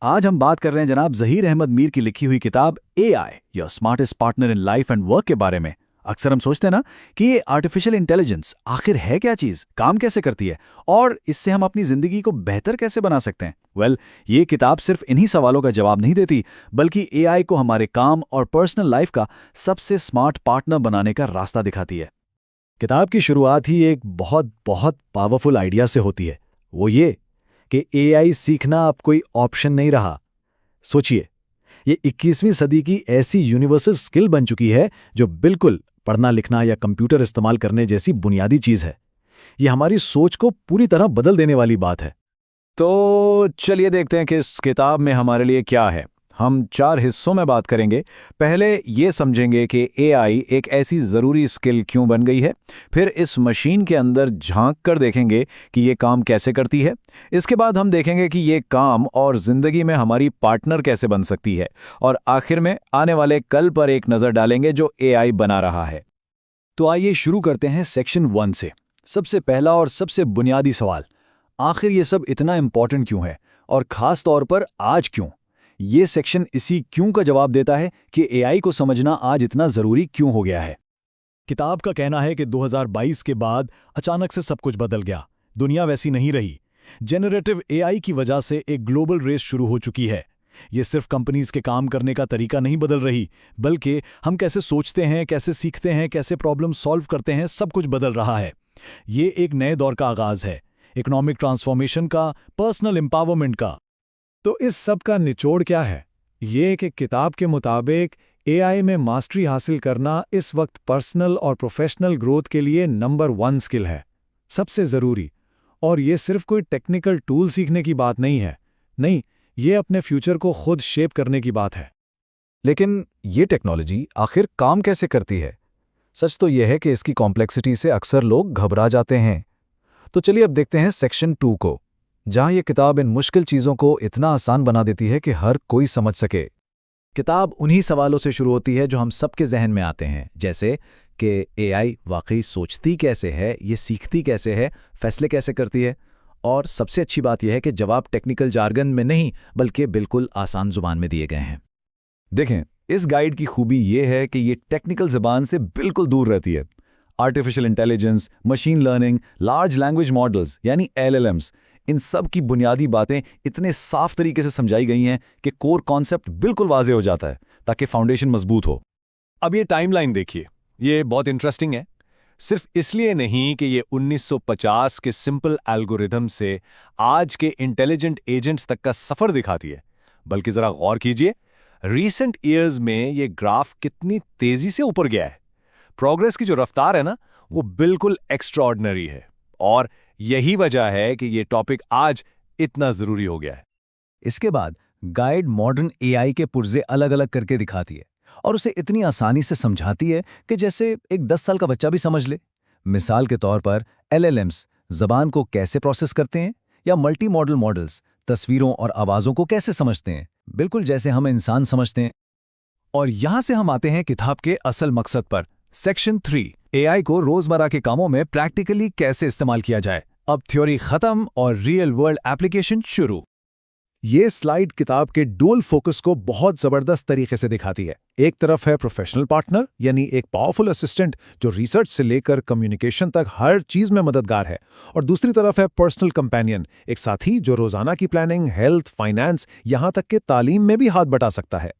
आज हम बात कर रहे हैं जनाब ज़हीर अहमद मीर की लिखी हुई किताब AI your smartest partner in life and work के बारे में। अक्सर हम सोचते हैं ना कि ये आर्टिफिशियल इंटेलिजेंस आखिर है क्या चीज़, काम कैसे करती है और इससे हम अपनी ज़िंदगी को बेहतर कैसे बना सकते हैं। ये किताब सिर्फ इन्हीं सवालों का जवाब नहीं देती, बल्कि एआई को हमारे काम और पर्सनल लाइफ का सबसे स्मार्ट पार्टनर बनाने का रास्ता दिखाती है। किताब की शुरुआत ही एक बहुत बहुत पावरफुल आइडिया से होती है, वो ये कि एआई सीखना अब कोई ऑप्शन नहीं रहा। सोचिए, ये 21वीं सदी की ऐसी यूनिवर्सल स्किल बन चुकी है जो बिल्कुल पढ़ना लिखना या कंप्यूटर इस्तेमाल करने जैसी बुनियादी चीज़ है। ये हमारी सोच को पूरी तरह बदल देने वाली बात है। तो चलिए देखते हैं कि इस किताब में हमारे लिए क्या है। हम 4 हिस्सों में बात करेंगे। पहले ये समझेंगे कि एआई एक ऐसी ज़रूरी स्किल क्यों बन गई है। फिर इस मशीन के अंदर झांक कर देखेंगे कि ये काम कैसे करती है। इसके बाद हम देखेंगे कि ये काम और ज़िंदगी में हमारी पार्टनर कैसे बन सकती है। और आखिर में आने वाले कल पर एक नज़र डालेंगे जो एआई बना रहा है। तो आइए शुरू करते हैं सेक्शन 1 से। सबसे पहला और सबसे बुनियादी सवाल, आखिर ये सब इतना इम्पॉर्टेंट क्यों है और ख़ास तौर पर आज क्यों? ये सेक्शन इसी क्यों का जवाब देता है कि एआई को समझना आज इतना ज़रूरी क्यों हो गया है। किताब का कहना है कि 2022 के बाद अचानक से सब कुछ बदल गया। दुनिया वैसी नहीं रही। जेनरेटिव एआई की वजह से एक ग्लोबल रेस शुरू हो चुकी है। ये सिर्फ कंपनीज के काम करने का तरीका नहीं बदल रही, बल्कि हम कैसे सोचते हैं, कैसे सीखते हैं, कैसे प्रॉब्लम सॉल्व करते हैं, सब कुछ बदल रहा है। ये एक नए दौर का आगाज़ है, इकोनॉमिक ट्रांसफॉर्मेशन का, पर्सनल एम्पावरमेंट का। तो इस सब का निचोड़ क्या है? ये कि किताब के मुताबिक एआई में मास्टरी हासिल करना इस वक्त पर्सनल और प्रोफेशनल ग्रोथ के लिए नंबर 1 स्किल है, सबसे ज़रूरी। और ये सिर्फ कोई टेक्निकल टूल सीखने की बात नहीं है। नहीं, ये अपने फ्यूचर को खुद शेप करने की बात है। लेकिन ये टेक्नोलॉजी आखिर काम कैसे करती है? सच तो यह है कि इसकी कॉम्प्लेक्सिटी से अक्सर लोग घबरा जाते हैं। तो चलिए अब देखते हैं सेक्शन 2 को, जहां ये किताब इन मुश्किल चीज़ों को इतना आसान बना देती है कि हर कोई समझ सके। किताब उन्हीं सवालों से शुरू होती है जो हम सबके जहन में आते हैं, जैसे कि एआई वाकई सोचती कैसे है, ये सीखती कैसे है, फैसले कैसे करती है। और सबसे अच्छी बात यह है कि जवाब टेक्निकल जार्गन में नहीं, बल्कि बिल्कुल आसान जुबान में दिए गए हैं। देखें, इस गाइड की खूबी ये है कि ये टेक्निकल ज़बान से बिल्कुल दूर रहती है। Artificial intelligence, machine learning, large language models यानी एलएलएम्स, इन सब की बुनियादी बातें इतने साफ तरीके से समझाई गई हैं कि कोर कॉन्सेप्ट बिल्कुल वाज़ेह हो जाता है, ताकि फाउंडेशन मजबूत हो। अब ये टाइमलाइन देखिए, ये बहुत इंटरेस्टिंग है। सिर्फ इसलिए नहीं कि ये 1950 के सिंपल एल्गोरिथम से आज के इंटेलिजेंट एजेंट्स तक का सफ़र दिखाती है, बल्कि ज़रा गौर कीजिए, रीसेंट ईयर्स में ये ग्राफ कितनी तेज़ी से ऊपर गया है। प्रोग्रेस की जो रफ्तार है ना, वो बिल्कुल एक्स्ट्राऑर्डिनरी है। और यही वजह है कि ये टॉपिक आज इतना ज़रूरी हो गया है। इसके बाद गाइड मॉडर्न एआई के पुर्जे अलग अलग करके दिखाती है और उसे इतनी आसानी से समझाती है कि जैसे एक 10 साल का बच्चा भी समझ ले। मिसाल के तौर पर एलएलएम्स ज़बान को कैसे प्रोसेस करते हैं, या मल्टी मॉडल मॉडल्स तस्वीरों और आवाज़ों को कैसे समझते हैं, बिल्कुल जैसे हम इंसान समझते हैं। और यहां से हम आते हैं किताब के असल मकसद पर। सेक्शन 3, एआई को रोजमर्रा के कामों में प्रैक्टिकली कैसे इस्तेमाल किया जाए। अब थ्योरी खत्म और रियल वर्ल्ड एप्लीकेशन शुरू। ये स्लाइड किताब के डुअल फोकस को बहुत जबरदस्त तरीके से दिखाती है। एक तरफ है प्रोफेशनल पार्टनर, यानी एक पावरफुल असिस्टेंट जो रिसर्च से लेकर कम्युनिकेशन तक हर चीज में मददगार है, और दूसरी तरफ है पर्सनल कंपेनियन, एक साथी जो रोजाना की प्लानिंग, हेल्थ, फाइनेंस, यहां तक कि तालीम में भी हाथ बटा सकता है।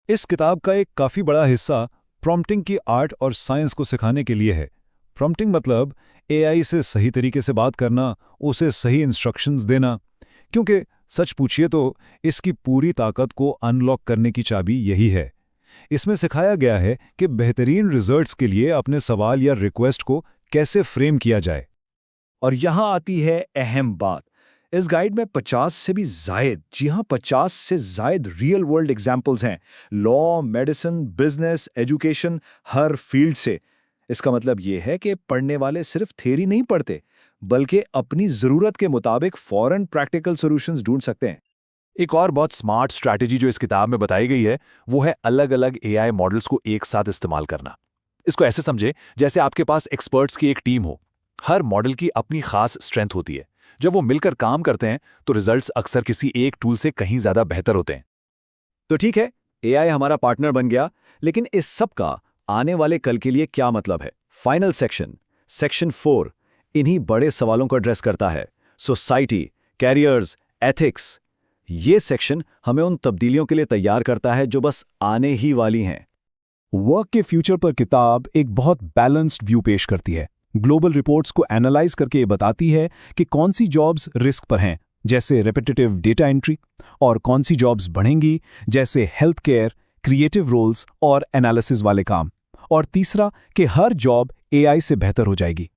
इस किताब का एक काफी बड़ा हिस्सा प्रॉम्प्टिंग की आर्ट और साइंस को सिखाने के लिए है। प्रॉम्प्टिंग मतलब एआई से सही तरीके से बात करना, उसे सही इंस्ट्रक्शंस देना, क्योंकि सच पूछिए तो इसकी पूरी ताकत को अनलॉक करने की चाबी यही है। इसमें सिखाया गया है कि बेहतरीन रिजल्ट्स के लिए अपने सवाल या रिक्वेस्ट को कैसे फ्रेम किया जाए। और यहां आती है अहम बात। इस गाइड में 50 से भी जायद, जी हां 50 से जायद रियल वर्ल्ड एग्जाम्पल्स हैं, लॉ, मेडिसिन, बिजनेस, एजुकेशन, हर फील्ड से। इसका मतलब यह है कि पढ़ने वाले सिर्फ थ्योरी नहीं पढ़ते, बल्कि अपनी जरूरत के मुताबिक फौरन प्रैक्टिकल सॉल्यूशंस ढूंढ सकते हैं। एक और बहुत स्मार्ट स्ट्रैटेजी जो इस किताब में बताई गई है, वो है अलग अलग एआई मॉडल्स को एक साथ इस्तेमाल करना। इसको ऐसे समझे जैसे आपके पास एक्सपर्ट्स की एक टीम हो। हर मॉडल की अपनी खास स्ट्रेंथ होती है, जब वो मिलकर काम करते हैं तो रिजल्ट्स अक्सर किसी एक टूल से कहीं ज़्यादा बेहतर होते हैं। तो ठीक है, एआई हमारा पार्टनर बन गया, लेकिन इस सब का आने वाले कल के लिए क्या मतलब है? फाइनल सेक्शन 4 इन्हीं बड़े सवालों को एड्रेस करता है। Society, carriers, ethics. ये सेक्शन हमें उन तब्दीलियों के लिए तैयार करता है जो बस आने ही वाली हैं। वर्क के फ्यूचर पर किताब एक बहुत बैलेंस्ड व्यू पेश करती है। ग्लोबल रिपोर्ट्स को एनालाइज करके ये बताती है कि कौन सी जॉब्स रिस्क पर हैं, जैसे रेपिटेटिव डेटा एंट्री, और कौन सी जॉब्स बढ़ेंगी, जैसे हेल्थ केयर, क्रिएटिव रोल्स और एनालिसिस वाले काम। और तीसरा कि हर जॉब एआई से बेहतर हो जाएगी।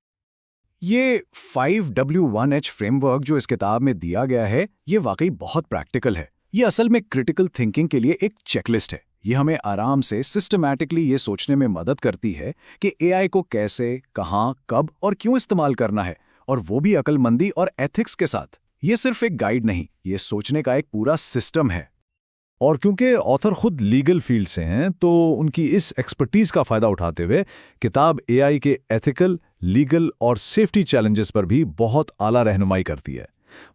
ये 5W1H फ्रेमवर्क जो इस किताब में दिया गया है, ये वाकई बहुत प्रैक्टिकल है। ये असल में क्रिटिकल थिंकिंग के लिए एक चेकलिस्ट है। ये हमें आराम से सिस्टमैटिकली ये सोचने में मदद करती है कि एआई को कैसे, कहां, कब और क्यों इस्तेमाल करना है, और वो भी अक्लमंदी और एथिक्स के साथ। ये सिर्फ एक गाइड नहीं, ये सोचने का एक पूरा सिस्टम है। और क्योंकि ऑथर खुद लीगल फील्ड से हैं तो उनकी इस एक्सपर्टीज का फायदा उठाते हुए किताब एआई के एथिकल, लीगल और सेफ्टी चैलेंजेस पर भी बहुत आला रहनुमाई करती है।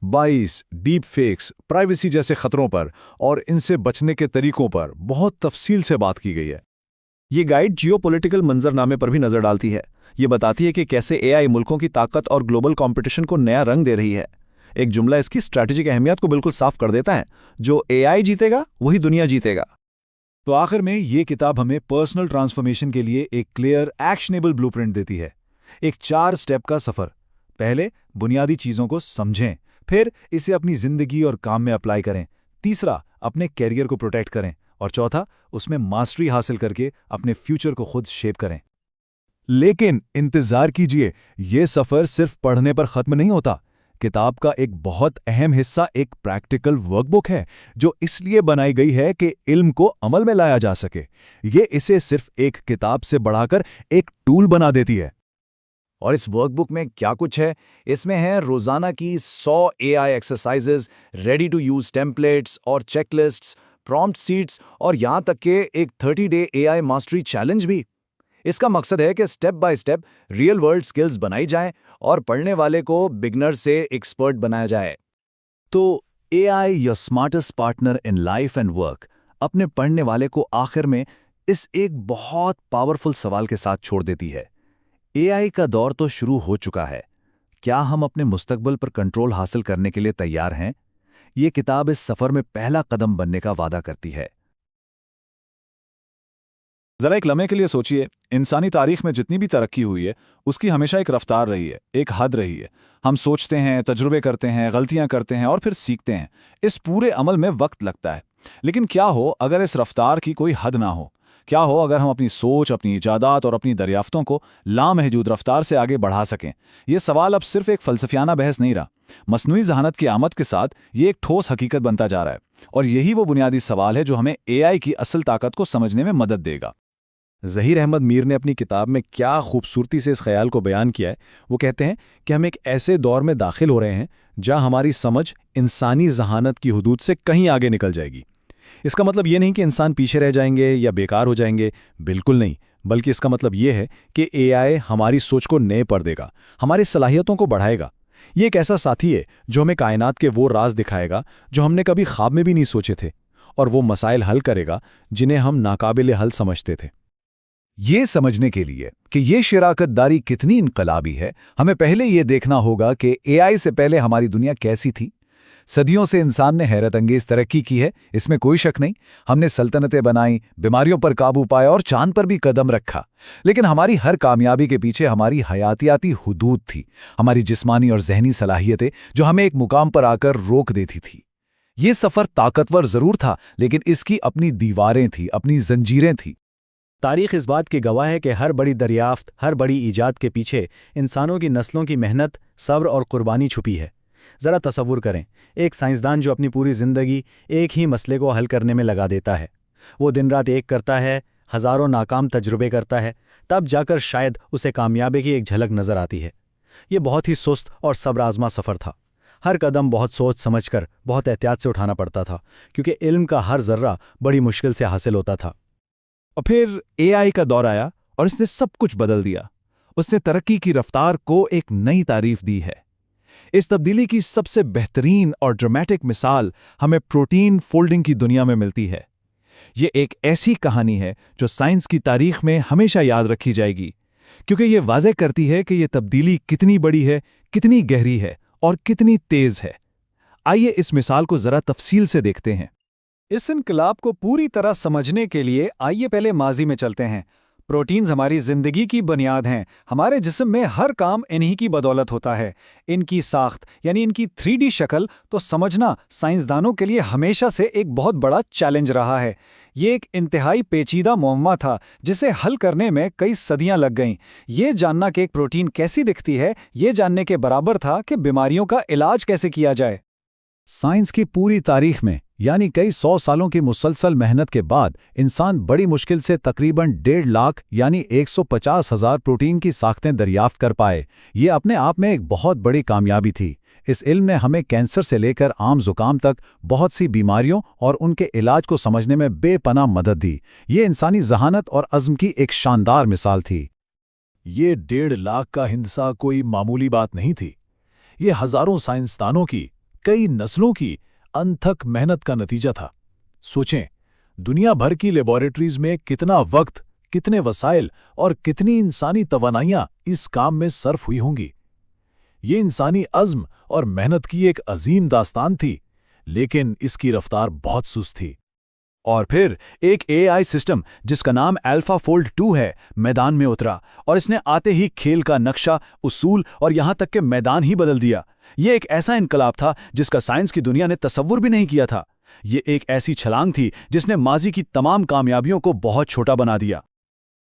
बाइस, डीप फेक्स, प्राइवेसी जैसे खतरों पर और इनसे बचने के तरीकों पर बहुत तफसील से बात की गई है। ये गाइड जियोपॉलिटिकल मंजरनामे पर भी नजर डालती है। ये बताती है कि कैसे एआई मुल्कों की ताकत और ग्लोबल कंपटीशन को नया रंग दे रही है। एक जुमला इसकी स्ट्रैटेजिक अहमियत को बिल्कुल साफ कर देता है, जो एआई जीतेगा वही दुनिया जीतेगा। तो आखिर में ये किताब हमें पर्सनल ट्रांसफॉर्मेशन के लिए एक क्लियर, एक्शनेबल ब्लूप्रिंट देती है। एक 4 स्टेप का सफर। पहले, बुनियादी चीजों को समझें, फिर इसे अपनी जिंदगी और काम में अप्लाई करें। तीसरा, अपने कैरियर को प्रोटेक्ट करें, और चौथा, उसमें मास्टरी हासिल करके अपने फ्यूचर को खुद शेप करें। लेकिन इंतजार कीजिए, ये सफर सिर्फ पढ़ने पर खत्म नहीं होता। किताब का एक बहुत अहम हिस्सा एक प्रैक्टिकल वर्कबुक है, जो इसलिए बनाई गई है कि इल्म को अमल में लाया जा सके। ये इसे सिर्फ एक किताब से बढ़ाकर एक टूल बना देती है। और इस वर्कबुक में क्या कुछ है? इसमें है रोजाना की 100 AI exercises, ready to use templates और चेकलिस्ट्स, प्रॉम्प्ट सीट्स, और यहां तक के एक 30 डे एआई मास्टरी चैलेंज भी। इसका मकसद है कि step by step real world skills बनाई जाएं और पढ़ने वाले को बिगनर से एक्सपर्ट बनाया जाए। तो AI your smartest partner in life and work अपने पढ़ने वाले को आखिर में इस एक बहुत पावरफुल सवाल के साथ छोड़ देती है। एआई का दौर तो शुरू हो चुका है। क्या हम अपने मुस्तकबिल पर कंट्रोल हासिल करने के लिए तैयार हैं? ये किताब इस सफर में पहला कदम बनने का वादा करती है। जरा एक लम्हे के लिए सोचिए, इंसानी तारीख में जितनी भी तरक्की हुई है उसकी हमेशा एक रफ्तार रही है, एक हद रही है। हम सोचते हैं, तजुर्बे करते हैं, गलतियां करते हैं और फिर सीखते हैं। इस पूरे अमल में वक्त लगता है। लेकिन क्या हो अगर इस रफ्तार की कोई हद ना हो? क्या हो अगर हम अपनी सोच, अपनी इजादात और अपनी दरियाफ्तों को लामहदूद रफ्तार से आगे बढ़ा सकें? यह सवाल अब सिर्फ एक फलसफियाना बहस नहीं रहा। मसनूई जहानत की आमद के साथ ये एक ठोस हकीकत बनता जा रहा है, और यही वो बुनियादी सवाल है जो हमें एआई की असल ताकत को समझने में मदद देगा। ज़हीर अहमद मीर ने अपनी किताब में क्या खूबसूरती से इस ख्याल को बयान किया है। वो कहते हैं कि हम एक ऐसे दौर में दाखिल हो रहे हैं जहां हमारी समझ इंसानी जहानत की हुदूद से कहीं आगे निकल जाएगी। इसका मतलब ये नहीं कि इंसान पीछे रह जाएंगे या बेकार हो जाएंगे, बिल्कुल नहीं। बल्कि इसका मतलब ये है कि एआई हमारी सोच को नए पर देगा, हमारी सलाहियतों को बढ़ाएगा। ये एक ऐसा साथी है जो हमें कायनात के वो राज दिखाएगा जो हमने कभी ख्वाब में भी नहीं सोचे थे, और वो मसाइल हल करेगा जिन्हें हम नाकाबिले हल समझते थे। ये समझने के लिए कि ये शराकतदारी कितनी इनकलाबी है, हमें पहले ये देखना होगा कि एआई से पहले हमारी दुनिया कैसी थी। सदियों से इंसान ने हैरत अंगेज तरक्की की है, इसमें कोई शक नहीं। हमने सल्तनतें बनाई, बीमारियों पर काबू पाया और चांद पर भी कदम रखा। लेकिन हमारी हर कामयाबी के पीछे हमारी हयातियाती हुदूद थी, हमारी जिस्मानी और जहनी सलाहियतें जो हमें एक मुकाम पर आकर रोक देती थी। ये सफ़र ताकतवर जरूर था, लेकिन इसकी अपनी दीवारें थी, अपनी जंजीरें थी। तारीख इस बात की गवाह है कि हर बड़ी दरियाफ्त, हर बड़ी ईजाद के पीछे इंसानों की नस्लों की मेहनत, सब्र और कुर्बानी छुपी है। ज़रा तसव्वुर करें, एक साइंसदान जो अपनी पूरी ज़िंदगी एक ही मसले को हल करने में लगा देता है। वो दिन रात एक करता है, हज़ारों नाकाम तजुर्बे करता है, तब जाकर शायद उसे कामयाबी की एक झलक नज़र आती है। ये बहुत ही सुस्त और सब्र आज़मा सफ़र था। हर कदम बहुत सोच समझकर, बहुत एहतियात से उठाना पड़ता था, क्योंकि इल्म का हर ज़र्रा बड़ी मुश्किल से हासिल होता था। और फिर एआई का दौर आया और इसने सब कुछ बदल दिया। उसने तरक्की की रफ्तार को एक नई तारीफ दी है। इस तब्दीली की सबसे बेहतरीन और ड्रामेटिक मिसाल हमें प्रोटीन फोल्डिंग की दुनिया में मिलती है। ये एक ऐसी कहानी है जो साइंस की तारीख में हमेशा याद रखी जाएगी, क्योंकि ये वाज़ेह करती है कि ये तब्दीली कितनी बड़ी है, कितनी गहरी है और कितनी तेज है। आइए इस मिसाल को ज़रा तफसील से देखते हैं। इस इनकलाब को पूरी तरह समझने के लिए आइए पहले माजी में चलते हैं। प्रोटीन्स हमारी जिंदगी की बुनियाद हैं। हमारे जिस्म में हर काम इन्हीं की बदौलत होता है। इनकी साख्त यानी इनकी 3D शक्ल तो समझना साइंसदानों के लिए हमेशा से एक बहुत बड़ा चैलेंज रहा है। ये एक इंतहाई पेचीदा मुअम्मा था जिसे हल करने में कई सदियां लग गईं। ये जानना कि एक प्रोटीन कैसी दिखती है, ये जानने के बराबर था कि बीमारियों का इलाज कैसे किया जाए। साइंस की पूरी तारीख में यानी कई 100 सालों की मुसलसल मेहनत के बाद इंसान बड़ी मुश्किल से तकरीबन 1.5 लाख यानी 150,000 प्रोटीन की साख्तें दरियाफ्त कर पाए। ये अपने आप में एक बहुत बड़ी कामयाबी थी। इस इल्म ने हमें कैंसर से लेकर आम जुकाम तक बहुत सी बीमारियों और उनके इलाज को समझने में बेपनाह मदद दी। ये इंसानी जहानत और अज़्म की एक शानदार मिसाल थी। ये 1.5 लाख का हिंसा कोई मामूली बात नहीं थी। ये हजारों साइंसदानों की, कई नस्लों की अनथक मेहनत का नतीजा था। सोचें, दुनिया भर की लेबोरेटरीज में कितना वक्त, कितने वसाइल और कितनी इंसानी तवानाइयां इस काम में सर्फ हुई होंगी। ये इंसानी अज़्म और मेहनत की एक अजीम दास्तान थी, लेकिन इसकी रफ्तार बहुत सुस्त थी। और फिर एक AI सिस्टम जिसका नाम AlphaFold 2 है, मैदान में उतरा और इसने आते ही खेल का नक्शा, उसूल और यहां तक कि मैदान ही बदल दिया। ये एक ऐसा इनकलाब था जिसका साइंस की दुनिया ने तसव्वुर भी नहीं किया था। ये एक ऐसी छलांग थी जिसने माजी की तमाम कामयाबियों को बहुत छोटा बना दिया।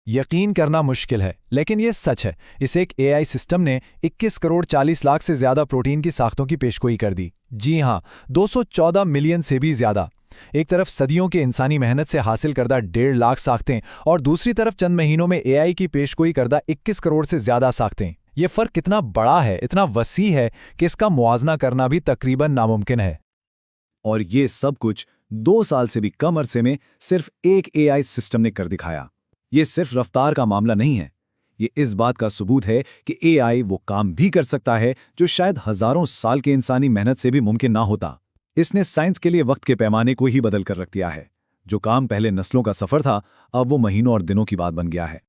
यकीन करना मुश्किल है, लेकिन ये सच है। इस एक AI सिस्टम ने 21 करोड़ 40 लाख से ज्यादा प्रोटीन की साख्तों की पेशगोई कर दी। जी हां, 214 मिलियन से भी ज्यादा। एक तरफ सदियों के इंसानी मेहनत से हासिल करदा 1.5 लाख साख्तें और दूसरी तरफ चंद महीनों में AI की पेशगोई करदा 21 करोड़ से ज्यादा साख्तें। ये फर्क कितना बड़ा है, इतना वसी है कि इसका मुआवजा करना भी तकरीबन नामुमकिन है। और ये सब कुछ 2 साल से भी कम अरसे में सिर्फ एक AI सिस्टम ने कर दिखाया। ये सिर्फ रफ्तार का मामला नहीं है, ये इस बात का सबूत है कि AI वो काम भी कर सकता है जो शायद हजारों साल के इंसानी मेहनत से भी मुमकिन ना होता। इसने साइंस के लिए वक्त के पैमाने को ही बदल कर रख दिया है। जो काम पहले नस्लों का सफर था, अब वो महीनों और दिनों की बात बन गया है।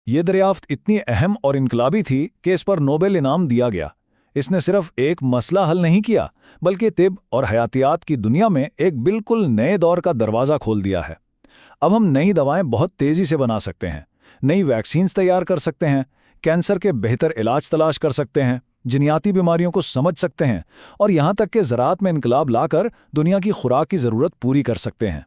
ये दरियाफ्त इतनी अहम और इनकलाबी थी कि इस पर नोबेल इनाम दिया गया। इसने सिर्फ एक मसला हल नहीं किया, बल्कि तिब और हयातियात की दुनिया में एक बिल्कुल नए दौर का दरवाज़ा खोल दिया है। अब हम नई दवाएं बहुत तेज़ी से बना सकते हैं, नई वैक्सीन्स तैयार कर सकते हैं, कैंसर के बेहतर इलाज तलाश कर सकते हैं, जिनियाती बीमारियों को समझ सकते हैं और यहाँ तक कि ज़राअत में इनकलाब लाकर दुनिया की खुराक की ज़रूरत पूरी कर सकते हैं।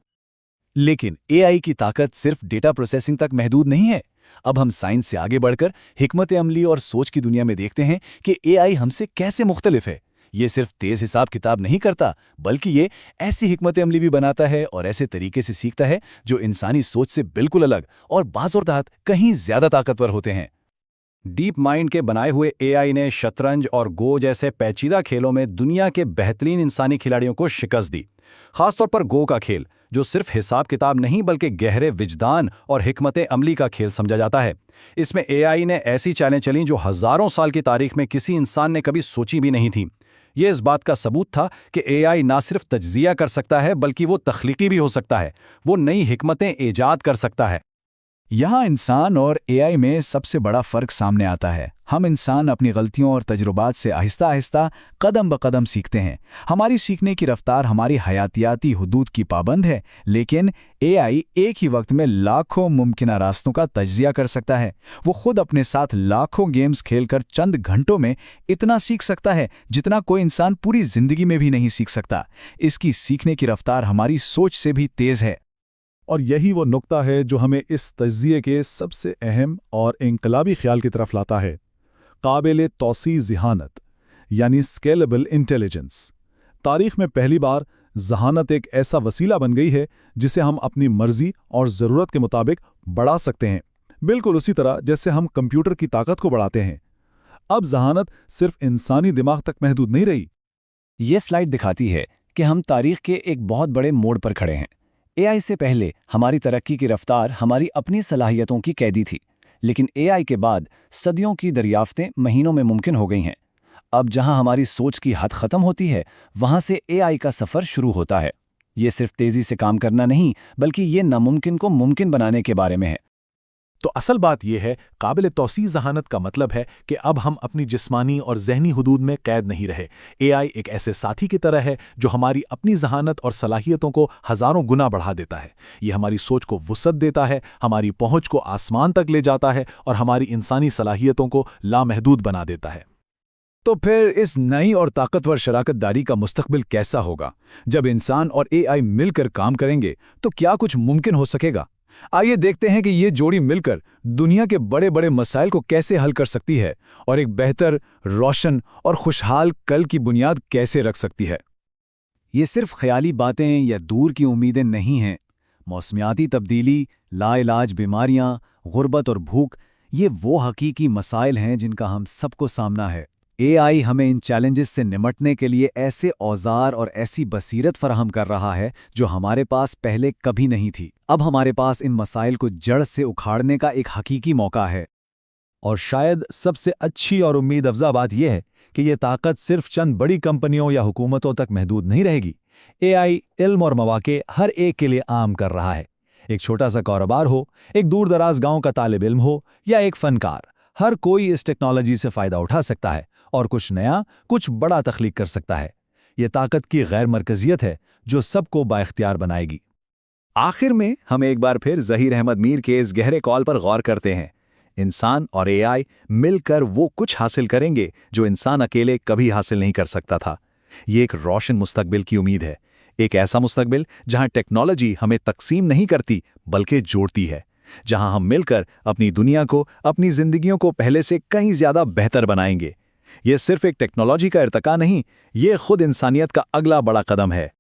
लेकिन AI की ताकत सिर्फ डेटा प्रोसेसिंग तक महदूद नहीं है। अब हम साइंस से आगे बढ़कर हिकमत अमली और सोच की दुनिया में देखते हैं कि AI हमसे कैसे मुख्तलिफ है। ये सिर्फ तेज हिसाब किताब नहीं करता, बल्कि ये ऐसी हिकमत अमली भी बनाता है और ऐसे तरीके से सीखता है जो इंसानी सोच से बिल्कुल अलग और बाज़-ओ-ताकत कहीं ज्यादा ताकतवर होते हैं। डीप माइंड के बनाए हुए AI ने शतरंज और गो जैसे पेचीदा खेलों में दुनिया के बेहतरीन इंसानी खिलाड़ियों को शिकस्त दी। खासतौर पर गो का खेल, जो सिर्फ हिसाब किताब नहीं बल्कि गहरे विजदान और हिकमत अमली का खेल समझा जाता है। इसमें AI ने ऐसी चालें चलीं जो हजारों साल की तारीख में किसी इंसान ने कभी सोची भी नहीं थी। ये इस बात का सबूत था कि AI ना सिर्फ तज्जिया कर सकता है बल्कि वो तख्लीकी भी हो सकता है। वो नई हिकमतें ईजाद कर सकता है। यहाँ इंसान और AI में सबसे बड़ा फ़र्क सामने आता है। हम इंसान अपनी गलतियों और तजुर्बात से आहिस्ता आहिस्ता कदम ब कदम सीखते हैं। हमारी सीखने की रफ्तार हमारी हयातियाती हुदूद की पाबंद है, लेकिन AI एक ही वक्त में लाखों मुमकिन रास्तों का तज्जिया कर सकता है। वो खुद अपने साथ लाखों गेम्स खेलकर चंद घंटों में इतना सीख सकता है जितना कोई इंसान पूरी ज़िंदगी में भी नहीं सीख सकता। इसकी सीखने की रफ्तार हमारी सोच से भी तेज़ है। और यही वो नुक्ता है जो हमें इस तज्जिए के सबसे अहम और इनकलाबी ख्याल की तरफ लाता है, काबिल तौसी ज़हानत यानी स्केलेबल इंटेलिजेंस। तारीख में पहली बार ज़हानत एक ऐसा वसीला बन गई है जिसे हम अपनी मर्जी और ज़रूरत के मुताबिक बढ़ा सकते हैं, बिल्कुल उसी तरह जैसे हम कंप्यूटर की ताकत को बढ़ाते हैं। अब ज़हानत सिर्फ इंसानी दिमाग तक महदूद नहीं रही। ये स्लाइड दिखाती है कि हम तारीख के एक बहुत बड़े मोड़ पर खड़े हैं। AI से पहले हमारी तरक्की की रफ्तार हमारी अपनी सलाहियतों की कैदी थी, लेकिन AI के बाद सदियों की दरियाफ्तें महीनों में मुमकिन हो गई हैं। अब जहां हमारी सोच की हद खत्म होती है, वहां से एआई का सफर शुरू होता है। ये सिर्फ तेजी से काम करना नहीं, बल्कि ये नामुमकिन को मुमकिन बनाने के बारे में है। तो असल बात यह है, काबिल तौसीह जहानत का मतलब है कि अब हम अपनी जिस्मानी और जहनी हुदूद में कैद नहीं रहे। एआई एक ऐसे साथी की तरह है जो हमारी अपनी जहानत और सलाहियतों को हज़ारों गुना बढ़ा देता है। ये हमारी सोच को वुसअत देता है, हमारी पहुंच को आसमान तक ले जाता है और हमारी इंसानी सलाहियतों को लामहदूद बना देता है। तो फिर इस नई और ताकतवर शराकतदारी का मुस्तकबिल कैसा होगा? जब इंसान और एआई मिलकर काम करेंगे तो क्या कुछ मुमकिन हो सकेगा? आइए देखते हैं कि ये जोड़ी मिलकर दुनिया के बड़े बड़े मसाइल को कैसे हल कर सकती है और एक बेहतर, रोशन और खुशहाल कल की बुनियाद कैसे रख सकती है। ये सिर्फ ख्याली बातें या दूर की उम्मीदें नहीं हैं। मौसमियाती तब्दीली, लाइलाज बीमारियां, गुर्बत और भूख, ये वो हकीकी मसाइल हैं जिनका हम सबको सामना है। एआई हमें इन चैलेंजेस से निमटने के लिए ऐसे औजार और ऐसी बसीरत फराहम कर रहा है जो हमारे पास पहले कभी नहीं थी। अब हमारे पास इन मसाइल को जड़ से उखाड़ने का एक हकीकी मौका है। और शायद सबसे अच्छी और उम्मीद अफजा बात यह है कि यह ताकत सिर्फ चंद बड़ी कंपनियों या हुकूमतों तक महदूद नहीं रहेगी। एआई इल्म और मौके हर एक के लिए आम कर रहा है। एक छोटा सा कारोबार हो, एक दूर दराज गांव का तालिब इल्म हो या एक फनकार, हर कोई इस टेक्नोलॉजी से फ़ायदा उठा सकता है और कुछ नया, कुछ बड़ा तख्लीक कर सकता है। यह ताकत की गैर मरकजियत है जो सबको बाइख्तियार बनाएगी। आखिर में हम एक बार फिर ज़हीर अहमद मीर के इस गहरे कॉल पर गौर करते हैं। इंसान और एआई मिलकर वो कुछ हासिल करेंगे जो इंसान अकेले कभी हासिल नहीं कर सकता था। ये एक रोशन मुस्तकबिल की उम्मीद है, एक ऐसा मुस्तकबिल जहां टेक्नोलॉजी हमें तकसीम नहीं करती बल्कि जोड़ती है, जहां हम मिलकर अपनी दुनिया को, अपनी जिंदगियों को पहले से कहीं ज्यादा बेहतर बनाएंगे। यह सिर्फ एक टेक्नोलॉजी का इर्तका नहीं, ये खुद इंसानियत का अगला बड़ा कदम है।